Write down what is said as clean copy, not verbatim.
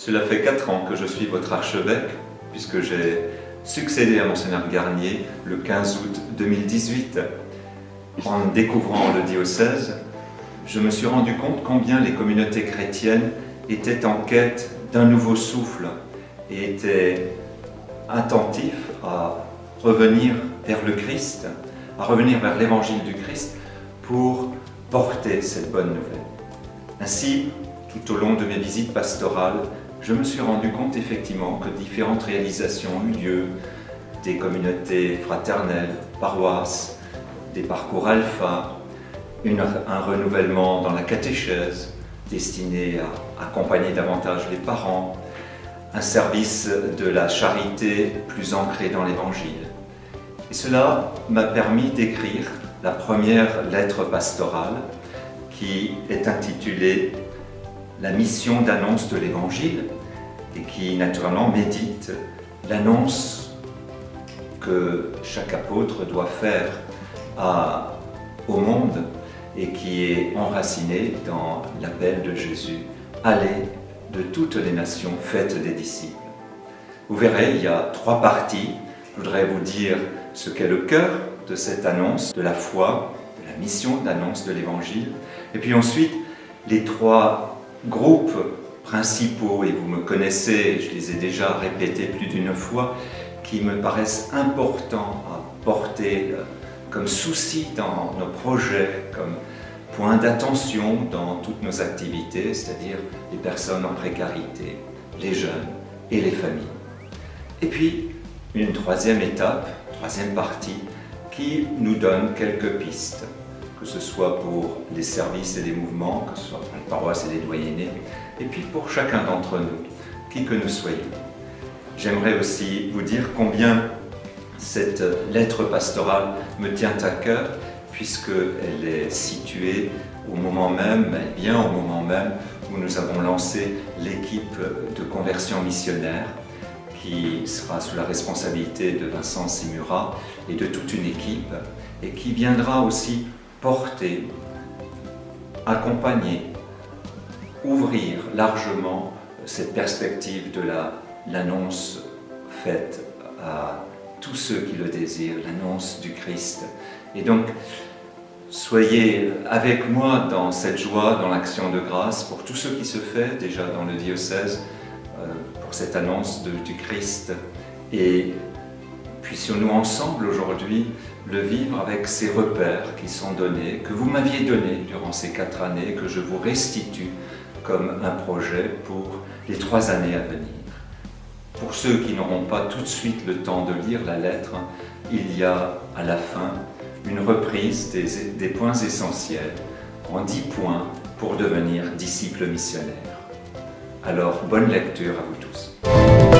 Cela fait 4 ans que je suis votre archevêque, puisque j'ai succédé à Monseigneur Garnier le 15 août 2018. En découvrant le diocèse, je me suis rendu compte combien les communautés chrétiennes étaient en quête d'un nouveau souffle et étaient attentifs à revenir vers le Christ, à revenir vers l'évangile du Christ pour porter cette bonne nouvelle. Ainsi, tout au long de mes visites pastorales, je me suis rendu compte effectivement que différentes réalisations ont eu lieu, des communautés fraternelles, paroisses, des parcours alpha, un renouvellement dans la catéchèse destiné à accompagner davantage les parents, un service de la charité plus ancré dans l'Évangile. Et cela m'a permis d'écrire la première lettre pastorale qui est intitulée « La mission d'annonce de l'Évangile » et qui naturellement médite l'annonce que chaque apôtre doit faire au monde et qui est enracinée dans l'appel de Jésus « Allez de toutes les nations, faites des disciples ». Vous verrez, il y a 3 parties. Je voudrais vous dire ce qu'est le cœur de cette annonce, de la foi, de la mission d'annonce de l'Évangile. Et puis ensuite, les 3 groupes principaux, et vous me connaissez, je les ai déjà répétés plus d'une fois, qui me paraissent importants à porter comme souci dans nos projets, comme point d'attention dans toutes nos activités, c'est-à-dire les personnes en précarité, les jeunes et les familles. Et puis, une 3e étape, 3e partie, qui nous donne quelques pistes, que ce soit pour les services et les mouvements, que ce soit pour les paroisses et les doyennés, et puis pour chacun d'entre nous, qui que nous soyons. J'aimerais aussi vous dire combien cette lettre pastorale me tient à cœur, puisqu'elle est située au moment même, elle vient au moment même où nous avons lancé l'équipe de conversion missionnaire, qui sera sous la responsabilité de Vincent Simura et de toute une équipe, et qui viendra aussi porter, accompagner, ouvrir largement cette perspective de l'annonce faite à tous ceux qui le désirent, l'annonce du Christ. Et donc, soyez avec moi dans cette joie, dans l'action de grâce, pour tout ce qui se fait déjà dans le diocèse, pour cette annonce du Christ. Et puissions-nous ensemble aujourd'hui le vivre avec ces repères qui sont donnés, que vous m'aviez donnés durant ces 4 années, que je vous restitue comme un projet pour les 3 années à venir. Pour ceux qui n'auront pas tout de suite le temps de lire la lettre, il y a à la fin une reprise des points essentiels en 10 points pour devenir disciple missionnaire. Alors, bonne lecture à vous tous.